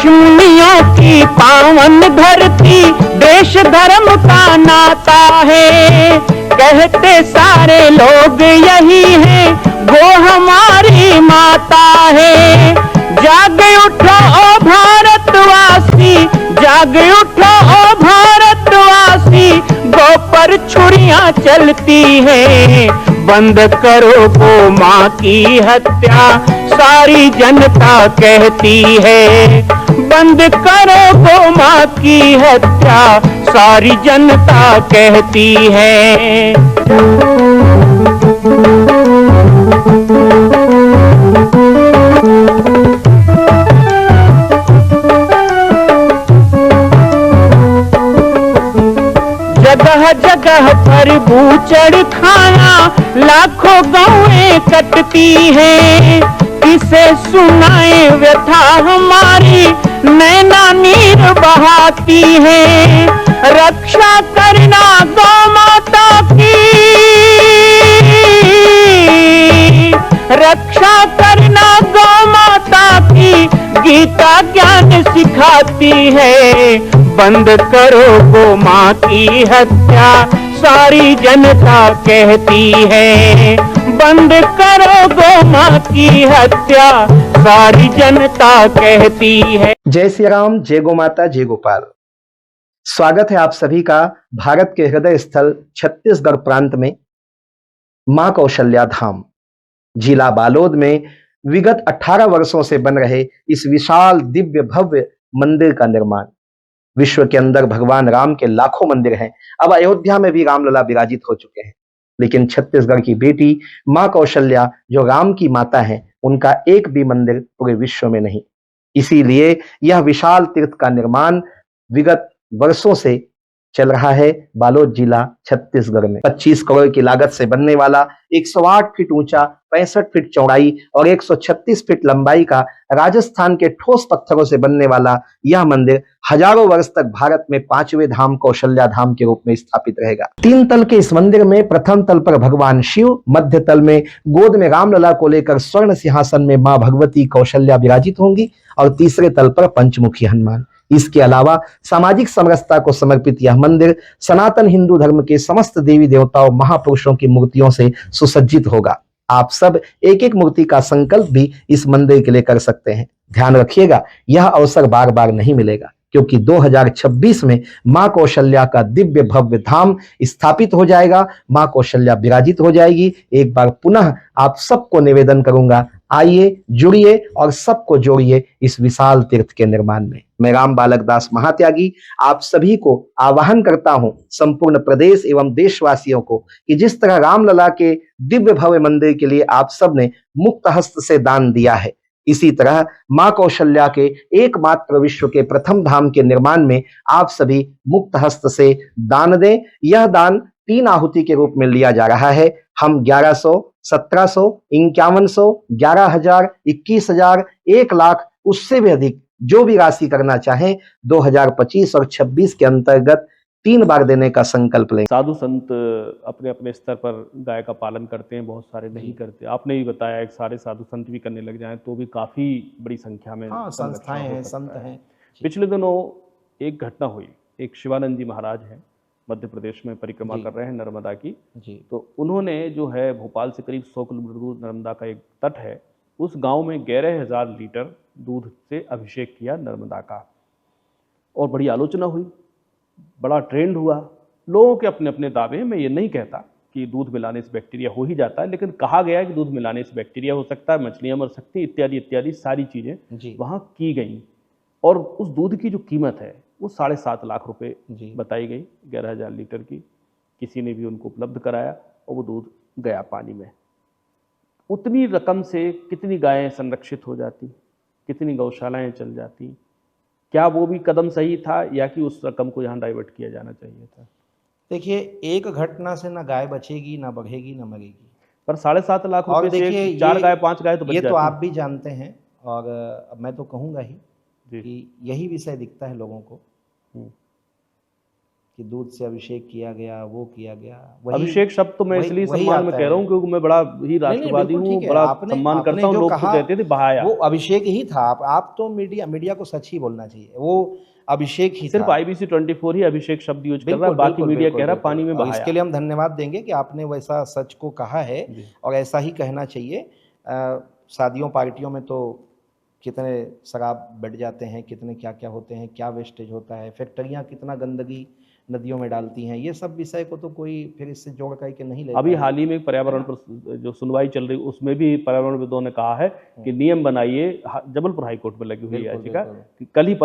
ऋषिमुनियों की पावन धरती, देश धर्म का नाता है। कहते सारे लोग यही है, वो हमारी माता है। जाग उठो ओ भारतवासी, जाग उठो ओ भारतवासी, गौ पर छुरियां चलती है। बंद करो गौ माँ की हत्या, सारी जनता कहती है। बंद करो गौ माँ की हत्या, सारी जनता कहती है। जगह जगह पर बूचड़ खाना, लाखों गौएं कटती हैं। किसे सुनाए व्यथा हमारी, नैना नीर बहाती है। रक्षा करना गौ माता की, रक्षा करना गौ माता की, गीता ज्ञान सिखाती है। बंद करो गौ माँ की हत्या, सारी जनता कहती है। बंद करो गौ माँ की हत्या, सारी जनता कहती है। जय श्री राम, जय गौ माता, जय गोपाल। स्वागत है आप सभी का भारत के हृदय स्थल छत्तीसगढ़ प्रांत में मां कौशल्या धाम जिला बालोद में विगत 18 वर्षों से बन रहे इस विशाल दिव्य भव्य मंदिर का निर्माण। विश्व के अंदर भगवान राम के लाखों मंदिर हैं। अब अयोध्या में भी रामलला विराजित हो चुके हैं, लेकिन छत्तीसगढ़ की बेटी मां कौशल्या जो राम की माता है, उनका एक भी मंदिर पूरे विश्व में नहीं। इसीलिए यह विशाल तीर्थ का निर्माण विगत वर्षों से चल रहा है बालोद जिला छत्तीसगढ़ में। 25 करोड़ की लागत से बनने वाला 108 फीट ऊंचा, 65 फीट चौड़ाई और 136 फीट लंबाई का राजस्थान के ठोस पत्थरों से बनने वाला यह मंदिर हजारों वर्ष तक भारत में 5वें धाम कौशल्या धाम के रूप में स्थापित रहेगा। 3 तल के इस मंदिर में प्रथम तल पर भगवान शिव, मध्य तल में गोद में रामलला को लेकर स्वर्ण सिंहासन में मां भगवती कौशल्या विराजित होंगी और तीसरे तल पर पंचमुखी हनुमान। इसके अलावा सामाजिक समरसता को समर्पित यह मंदिर सनातन हिंदू धर्म के समस्त देवी देवताओं महापुरुषों की मूर्तियों से सुसज्जित होगा। आप सब एक एक मूर्ति का संकल्प भी इस मंदिर के लिए कर सकते हैं। ध्यान रखिएगा, यह अवसर बार बार नहीं मिलेगा, क्योंकि 2026 में मां कौशल्या का दिव्य भव्य धाम स्थापित हो जाएगा। मां कौशल्या विराजित हो जाएगी। एक बार पुनः आप सबको निवेदन करूंगा, आइए, जुड़िए और सबको जोड़िए इस विशाल तीर्थ के निर्माण में। मैं राम बालक दास महात्यागी आप सभी को आह्वान करता हूं, संपूर्ण प्रदेश एवं देशवासियों को, कि जिस तरह रामलला के दिव्य भव्य मंदिर के लिए आप सब ने मुक्त हस्त से दान दिया है, इसी तरह मां कौशल्या के एकमात्र विश्व के प्रथम धाम के निर्माण में आप सभी मुक्त हस्त से दान दें। यह दान 3 आहुति के रूप में लिया जा रहा है। हम 1100, 1700, 5100, 11,000, 21,000, 1 लाख, उससे भी अधिक जो भी राशि करना चाहें 2025 और 26 के अंतर्गत 3 बार देने का संकल्प लें। साधु संत अपने अपने स्तर पर गाय का पालन करते हैं, बहुत सारे नहीं करते। आपने भी बताया एक सारे साधु संत भी करने लग जाएं तो भी काफ़ी बड़ी संख्या में संस्थाएं हैं, संत हैं। पिछले दिनों एक घटना हुई, एक शिवानंद जी महाराज हैं, मध्य प्रदेश में परिक्रमा कर रहे हैं नर्मदा की जी। तो उन्होंने जो है भोपाल से करीब 100 किलोमीटर दूर नर्मदा का एक तट है, उस गांव में 11,000 लीटर दूध से अभिषेक किया नर्मदा का, और बड़ी आलोचना हुई, बड़ा ट्रेंड हुआ। लोगों के अपने अपने दावे हैं। मैं ये नहीं कहता कि दूध मिलाने से बैक्टीरिया हो ही जाता है, लेकिन कहा गया है कि दूध मिलाने से बैक्टीरिया हो सकता है, मछलियां मर सकती, इत्यादि इत्यादि सारी चीज़ें वहाँ की गई। और उस दूध की जो कीमत है वो 7.5 लाख रुपए बताई गई, 11,000 लीटर की। किसी ने भी उनको उपलब्ध कराया और वो दूध गया पानी में। उतनी रकम से कितनी गायें संरक्षित हो जाती, कितनी गौशालाएं चल जाती। क्या वो भी कदम सही था, या कि उस रकम को यहाँ डाइवर्ट किया जाना चाहिए था? देखिए, एक घटना से ना गाय बचेगी, ना बढ़ेगी, ना मरेगी, पर 7.5 लाख रुपए से 4 गाय 5 गाय तो बच जाती। ये तो आप भी जानते हैं, और मैं तो कहूँगा ही कि यही विषय दिखता है लोगों को कि दूध से अभिषेक किया गया, वो किया गया, वही अभिषेक शब्द तो मैं इसलिए वही सम्मान में आता कह रहा हूँ है। क्योंकि मैं बड़ा ही नहीं, नहीं, राष्ट्रवादी बिल्कुल हूँ, ठीक है। बड़ा आपने सम्मान आपने करता हूँ। जो लोग तो कहा कहते थे बहाया, वो अभिषेक ही था। आप तो मीडिया को सच ही बोलना चाहिए, वो अभिषेक ही सिर्फ था। IBC 24 ही अभिषेक शब्द यूज कर रहा है, बिल्कुल, बाकी बिल्कुल, मीडिया बिल्कुल, कह रहा है बिल्कुल। पानी में और बहाया। इसके लिए हम धन्यवाद देंगे कि आपने वैसा सच को कहा है जी। और ऐसा ही कहना चाहिए। शादियों पार्टियों में तो कितने शराब बढ़ जाते हैं, कितने क्या-क्या होते हैं, क्या वेस्टेज होता है, फैक्ट्रियाँ कितना गंदगी नदियों में डालती हैं। ये सब विषय को तो कोई फिर इससे जोड़ करके नहीं लेता अभी है। हाल ही में पर्यावरण पर जो सुनवाई चल रही उसमें भी पर्यावरणविदों ने कहा है कि नियम बनाइए। जबलपुर हाईकोर्ट में लगी हुई बिल्कुल, याचिका बिल्कुल। कि कल ही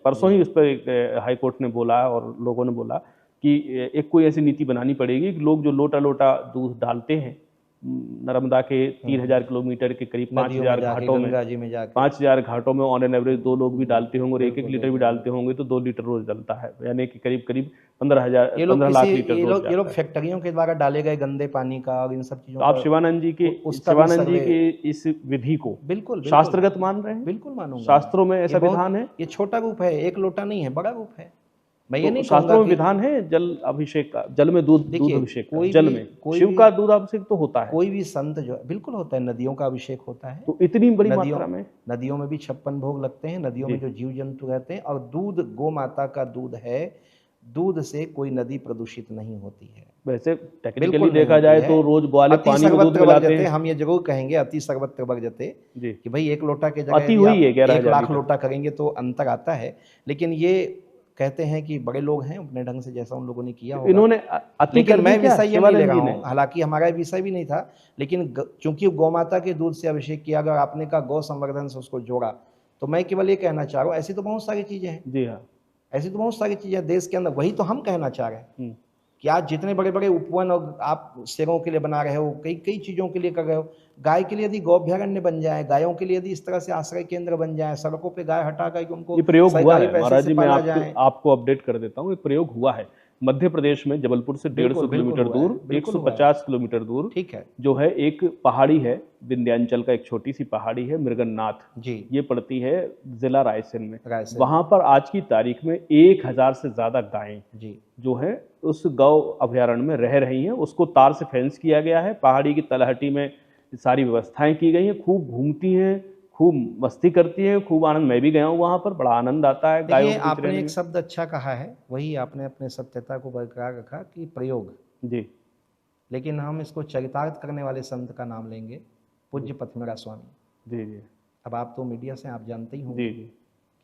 परसों ही उस पर एक हाईकोर्ट ने बोला और लोगों ने बोला कि एक कोई ऐसी नीति बनानी पड़ेगी कि लोग जो लोटा लोटा दूध डालते हैं नर्मदा के 3000 किलोमीटर के करीब नदियों में 5000 जाके, घाटों में, गंगा जी में जाके। 5000 घाटों में ऑन एन एवरेज 2 लोग भी डालते होंगे और 1-1 बिल्कुल, लीटर भी बिल्कुल। डालते होंगे तो 2 लीटर रोज डलता है, यानी कि करीब करीब 15 ये लाख लीटर रोज लोग जाता है। फैक्ट्रियों के द्वारा डाले गए गंदे पानी का और इन सब चीजों तो आप का शिवानंद जी उसका भी सर्वे के इस विधि को बिल्कुल, बिल्कुल। शास्त्रगत मान रहे हैं? बिल्कुल मानूंगा। शास्त्रों में ये ऐसा बहुत विधान है? ये छोटा रूप है, एक लोटा नहीं है, बड़ा रूप है। मैं ये तो नहीं कहूंगा शास्त्रों में कि विधान है जल अभिषेक का, जल में दूध देखिए, अभिषेक का, कोई जल भी- में कोई शिव भी- का दूध अभिषेक तो होता है, कोई भी संत जो है, बिल्कुल होता है, नदियों का अभिषेक होता है। तो इतनी बड़ी नदियों मात्रा में नदियों में भी 56 भोग लगते हैं, नदियों जी। में जो जीव जंतु रहते हैं, और दूध गौ माता का दूध है, दूध से कोई नदी प्रदूषित नहीं होती है। वैसे टेक्निकली बिल्कुल नहीं देखा होती जाए है। तो रोज ग्वाले अति पानी में दूध सर्वत्र मिलाते वर्जते, हैं हम ये जरूर कहेंगे अति सर्वत्र वर्जते, जी। कि भाई एक लोटा की जगह अति यदि हुई आप है 11,000 1 लाख लीटर। लोटा करेंगे तो अंतर आता है। लेकिन ये कहते हैं कि बड़े लोग हैं, अपने ढंग से जैसा उन लोगों ने किया होगा। इन्होंने अति लेकिन कर दी मैं क्या विषय ये नहीं ले शिवानंद रहा जी ने? हूँ, हालांकि हमारा विषय भी नहीं था, लेकिन चूंकि गौ माता के दूध से अभिषेक किया गया और आपने कहा गौ संवर्धन से उसको जोड़ा, तो मैं केवल ये कहना चाह रहा हूँ, ऐसी तो बहुत सारी चीजें हैं, जी हाँ। ऐसी तो बहुत सारी चीजें देश के अंदर, वही तो हम कहना चाह रहे हैं कि आज जितने बड़े बड़े उपवन और आप शेरों के लिए बना रहे हो, कई कई चीजों के लिए कर रहे हो। गाय के लिए यदि गौभ्यारण्य बन जाए, गायों के लिए यदि इस तरह से आश्रय केंद्र बन जाए, सड़कों पे गाय हटा करके उनको ये प्रयोग हुआ सरकारी है पैसे महाराज से जी, मैं पाला जाए। आपको अपडेट कर देता हूँ, ये प्रयोग हुआ है मध्य प्रदेश में, जबलपुर से 150 बिल्कुल, बिल्कुल किलोमीटर हुआ है, दूर, बिल्कुल हुआ है। 150 किलोमीटर दूर ठीक है जो है एक पहाड़ी है, विंध्याचल का एक छोटी सी पहाड़ी है मृगन्नाथ, जी, ये पड़ती है जिला रायसेन में। रायसेन। वहां पर आज की तारीख में 1000 से ज्यादा गायें जी, जो है उस गौ अभयारण्य में रह रही हैं। उसको तार से फेंस किया गया है, पहाड़ी की तलहटी में सारी व्यवस्थाएं की गई हैं, खूब घूमती हैं, खूब मस्ती करती हैं, खूब आनंद। मैं भी गया हूँ वहां पर, बड़ा आनंद आता है गायों देखिए के बीच आपने रहने एक में। शब्द अच्छा कहा है, वही आपने अपने सत्यता को बरकरार रखा कि प्रयोग, जी लेकिन हम इसको चरितार्थ करने वाले संत का नाम लेंगे, पूज्य पथमेरा स्वामी। जी जी अब आप तो मीडिया से आप जानते ही होंगे जी जी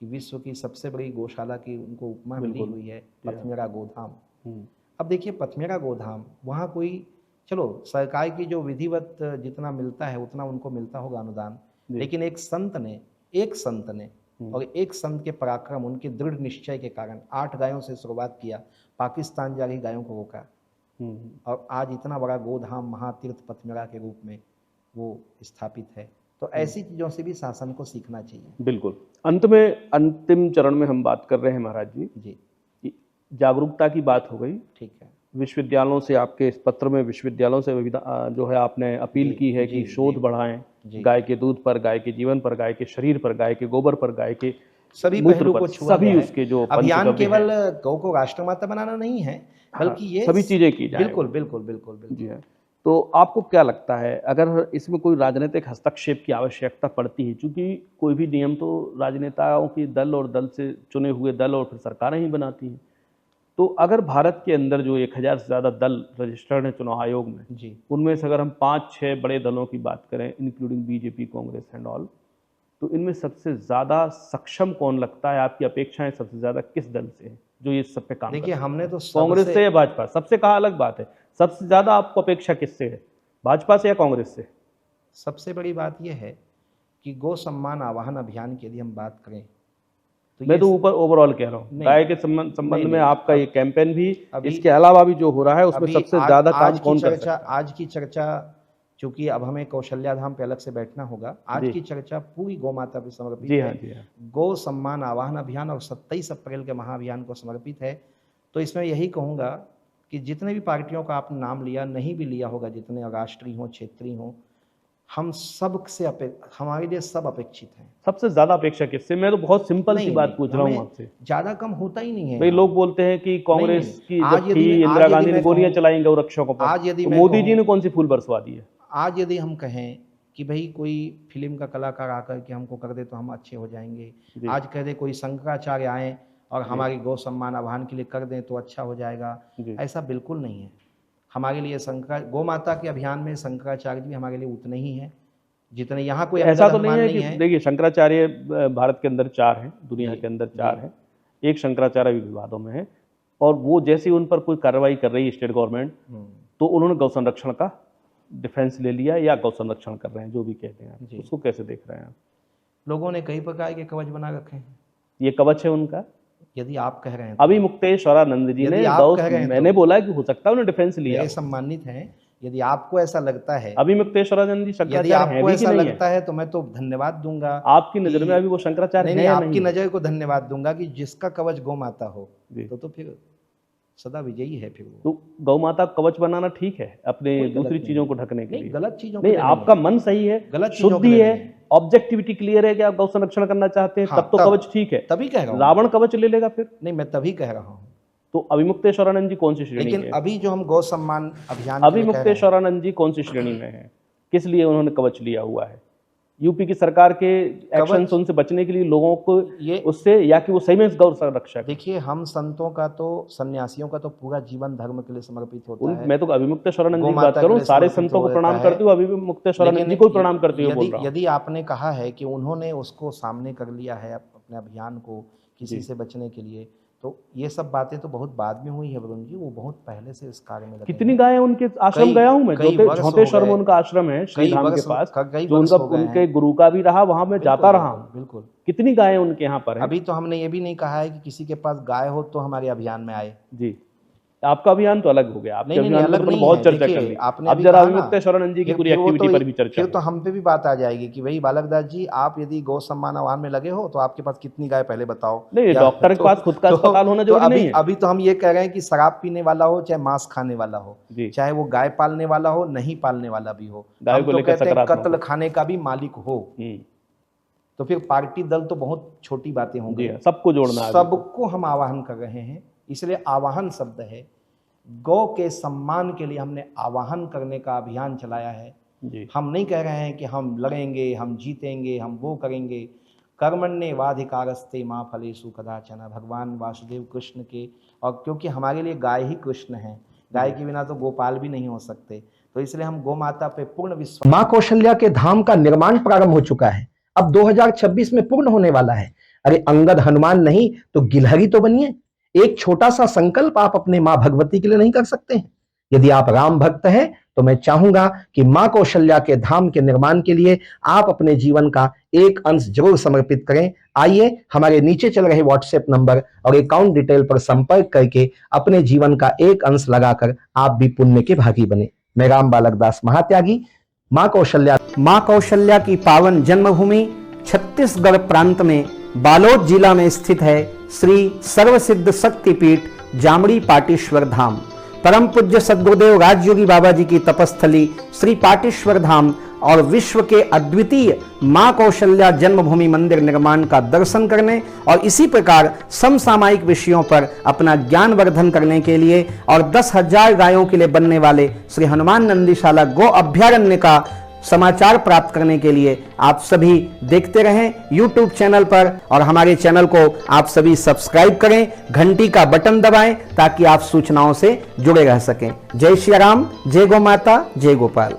कि विश्व की सबसे बड़ी गौशाला की उनको उपमा मिली बिल्कुल। हुई है जी हाँ। पथमेरा गोधाम। हम्म, अब देखिए पथमेरा गोधाम, वहाँ कोई, चलो सरकार की जो विधिवत जितना मिलता है उतना उनको मिलता होगा अनुदान, जी। लेकिन एक संत ने और एक संत के पराक्रम, उनके दृढ़ निश्चय के कारण 8 गायों से शुरुआत किया, पाकिस्तान जा रही गायों को रोका, और आज इतना बड़ा गोधाम महातीर्थ पथमेरा के रूप में वो स्थापित है। तो ऐसी चीजों से भी शासन को सीखना चाहिए। बिल्कुल। अंत में अंतिम चरण में हम बात कर रहे हैं महाराज जी जी, कि जागरूकता की बात हो गई। ठीक है। विश्वविद्यालयों से, आपके इस पत्र में विश्वविद्यालयों से जो है आपने अपील की है कि शोध बढ़ाएं, गाय के दूध पर, गाय के जीवन पर, गाय के शरीर पर, गाय के गोबर पर, गाय के सभी मूत्र पहलू पर, को छुआ सभी गया है। उसके जो अभियान पंचगव्य केवल हैं, गौ को राष्ट्रमाता बनाना नहीं है, बल्कि ये सभी चीजें की जाए। बिल्कुल बिल्कुल बिल्कुल बिल्कुल। जी हाँ। तो आपको क्या लगता है, अगर इसमें कोई राजनीतिक हस्तक्षेप की आवश्यकता पड़ती है, क्योंकि कोई भी नियम तो राजनेताओं की दल और दल से चुने हुए दल और फिर सरकारें ही बनाती हैं, तो अगर भारत के अंदर जो 1000 से ज़्यादा दल रजिस्टर्ड हैं चुनाव आयोग में जी, उनमें से अगर हम 5-6 बड़े दलों की बात करें, including BJP, Congress and all, तो इनमें सबसे ज़्यादा सक्षम कौन लगता है? आपकी अपेक्षाएं सबसे ज़्यादा किस दल से हैं जो ये सब पे काम देखिए करता है? हमने तो कांग्रेस से या भाजपा? सबसे कहा अलग बात है, सबसे ज़्यादा आपको अपेक्षा किससे है, भाजपा से या कांग्रेस से? सबसे बड़ी बात यह है कि गौ सम्मान आवाहन अभियान की यदि हम बात करें तो मैं ये तो ऊपर ओवरऑल कह रहा हूँ, नहीं, गाय के संबंध में नहीं, आपका ये कैंपेन भी, अभी- इसके अलावा भी जो हो रहा है उसमें अभी सबसे ज़्यादा काम आज कौन की कर चर्चा, सकता है? आज की चर्चा, चूंकि अब हमें कौशल्या धाम पे अलग से बैठना होगा, आज जी। की चर्चा पूरी गौ माता पे समर्पित जी हाँ, है। जी हाँ। गौ सम्मान आवाहन अभियान और 27 अप्रैल के महाअभियान को समर्पित है। तो इसमें यही कहूँगा कि जितने भी पार्टियों का आपने नाम लिया, नहीं भी लिया होगा, जितने राष्ट्रीय हों, क्षेत्रीय हों, हम सब से हमारे लिए सब अपेक्षित हैं। सबसे ज्यादा अपेक्षा किससे? मैं तो बहुत सिंपल सी बात पूछ रहा हूँ हमें आपसे। ज्यादा कम होता ही नहीं है। भाई लोग बोलते हैं कि कांग्रेस की आज जब यदि थी, मैं- इंदिरा आज गांधी यदि ने मैं गोलियां कहूं- चलाई गौ रक्षकों पर, आज यदि तो मैं मोदी कहूं- जी ने कौन सी फूल बरसवा दी है? आज यदि हम कहें कि भाई कोई फिल्म का कलाकार आकर के हमको कर दे तो हम अच्छे हो जाएंगे, जी। आज कह दे कोई शंकराचार्य आए और हमारी गौ सम्मान अभियान के लिए कर दें तो अच्छा हो जाएगा, जी। ऐसा बिल्कुल नहीं है। हमारे लिए गौ माता के अभियान में शंकराचार्य भी हमारे लिए उतने ही हैं जितने यहाँ कोई ऐसा तो हनुमान नहीं है कि देखिए शंकराचार्य भारत के अंदर 4 हैं, दुनिया जी, के अंदर 4 हैं, एक शंकराचार्य भी विवादों में है, और वो जैसे उन पर कोई कार्रवाई कर रही है स्टेट गवर्नमेंट, तो उन्होंने गौ संरक्षण का डिफेंस ले लिया या गौ संरक्षण कर रहे हैं, जो भी कहते हैं, उसको कैसे देख रहे हैं आप? लोगों ने कई प्रकार के कवच बना रखे हैं। ये कवच है उनका। यदि आप कह रहे हैं अभी मुक्तेश्वरानंद जी ने यदि आप कह रहे हैं मैंने बोला कि हो सकता है उन्होंने डिफेंस लिया, मेरे सम्मानित हैं, यदि आपको ऐसा लगता है, अभी मुक्तेश्वरानंद जी यदि शंकराचार्य हैं आपको भी कि ऐसा नहीं है? लगता है तो मैं तो धन्यवाद दूंगा। आपकी नजर में अभी वो शंकराचार्य नहीं, हैं या आपकी नहीं? नजर को धन्यवाद दूंगा कि जिसका कवच गौ माता हो जी। तो फिर सदा विजयी है। फिर वो तो गौ माता कवच बनाना ठीक है अपने कोई गलत दूसरी नहीं चीजों है। को ढकने के नहीं, लिए, गलत चीजों के नहीं लिए आपका नहीं मन सही है, गलत चीजों के शुद्धि लिए है, नहीं है। ऑब्जेक्टिविटी क्लियर है कि आप गौ संरक्षण करना चाहते हैं, हाँ, तब तो कवच ठीक है। तभी कह रहा हूँ, रावण कवच ले लेगा फिर? नहीं मैं तभी कह रहा हूँ। तो अभी मुक्तेश्वरानंद जी कौन सी श्रेणी लेकिन के हैं? अभी जो हम गौ सम्मान अभियान के अभी लिए कह रहे हैं, मुक्तेश्वरानंद जी कौन सी श्रेणी में है? किस लिए उन्होंने कवच लिया हुआ है? यूपी की सरकार के एक्शन उनसे बचने के लिए लोगों को ये उससे, या कि वो सही में गौ संरक्षक? देखिए, हम संतों का तो सन्यासियों का तो पूरा जीवन धर्म के लिए समर्पित होता है। मैं तो अभी मुक्तेश्वरानंद जी की गौ बात माता करूं, के लिए सारे समर्पित संतों को होता प्रणाम है। करते हुए अभी भी मुक्तेश्वरानंद लेकिन जी को प्रणाम करते हुए बोल यदि रहा हूं। यदि आपने कहा है कि उन्होंने उसको सामने कर लिया है अपने अभियान को किसी से बचने के लिए, तो ये सब बातें तो बहुत बाद में हुई है वरुण जी, वो बहुत पहले से इस कार्य में लगे कितनी हैं। गायें उनके आश्रम गया हूं मैं, झोंतेश्वर में उनका आश्रम है श्री धाम के पास, जो उनका उनके गुरु का भी रहा, वहां मैं जाता रहा हूं। बिल्कुल। कितनी गायें उनके यहाँ पर हैं? अभी तो हमने ये भी नहीं कहा है कि किसी के पास गाय हो तो हमारे अभियान में आए। जी, आपका अभियान तो अलग हो गया, आपके नहीं, अभियान अलग पर नहीं बहुत है। चर्चा देखिए, कर ली। आपने अब अभी जरा कहा ना, मुक्तेश्वरानंद जी की पूरी फिर वो एक्टिविटी तो पर भी चर्चा फिर हो। तो हम पे भी बात आ जाएगी कि भाई बालक दास जी, आप यदि गौ सम्मान अभियान में लगे हो तो आपके पास कितनी गाय पहले बताओ। नहीं, डॉक्टर के पास खुद का अस्पताल होना जरूरी नहीं है। अभी तो हम ये कह रहे हैं कि शराब पीने वाला हो चाहे मांस खाने वाला हो, चाहे वो गाय पालने वाला हो नहीं पालने वाला भी हो, गाय हम को तो लेकर कहते हैं सकारात्मक कत्ल खाने का भी मालिक हो, तो फिर पार्टी दल तो बहुत छोटी बातें होंगी। सबको जोड़ना है, सबको हम आवाहन कर रहे हैं, इसलिए आवाहन शब्द है। गौ के सम्मान के लिए हमने आवाहन करने का अभियान चलाया है। हम नहीं कह रहे हैं कि हम लड़ेंगे, हम जीतेंगे, हम वो करेंगे। कर्मण्येवाधिकारस्ते मां फलेषु कदाचन, भगवान वासुदेव कृष्ण के, और क्योंकि हमारे लिए गाय ही कृष्ण है, गाय के बिना तो गोपाल भी नहीं हो सकते, तो इसलिए हम गौ माता पे पूर्ण विश्वास। मां कौशल्या के धाम का निर्माण प्रारंभ हो चुका है, अब 2026 में पूर्ण होने वाला है। अरे अंगद हनुमान नहीं तो गिलहरी तो बनिए। एक छोटा सा संकल्प आप अपने मां भगवती के लिए नहीं कर सकते हैं? यदि आप राम भक्त हैं तो मैं चाहूंगा कि मां कौशल्या के धाम के निर्माण के लिए आप अपने जीवन का एक अंश जरूर समर्पित करें। आइए हमारे नीचे चल रहे व्हाट्सएप नंबर और अकाउंट डिटेल पर संपर्क करके अपने जीवन का एक अंश लगाकर आप भी पुण्य के भागी बने। मैं राम बालक दास महात्यागी, मां कौशल्या की पावन जन्मभूमि छत्तीसगढ़ प्रांत में बालोद जिला में स्थित है श्री सर्वसिद्ध शक्तिपीठ जामड़ी पाटेश्वर धाम। परम पूज्य सद्गुरुदेव राजयोगी बाबा जी की तपस्थली श्री पाटेश्वर धाम और विश्व के अद्वितीय मां कौशल्या जन्मभूमि मंदिर निर्माण का दर्शन करने और इसी प्रकार समसामयिक विषयों पर अपना ज्ञान वर्धन करने के लिए और 10,000 गायों के लिए बनने वाले श्री हनुमान नंदीशाला गो अभ्यारण्य का समाचार प्राप्त करने के लिए आप सभी देखते रहें YouTube चैनल पर, और हमारे चैनल को आप सभी सब्सक्राइब करें, घंटी का बटन दबाएं ताकि आप सूचनाओं से जुड़े रह सकें। जय श्री राम, जय गौ माता, जय गोपाल।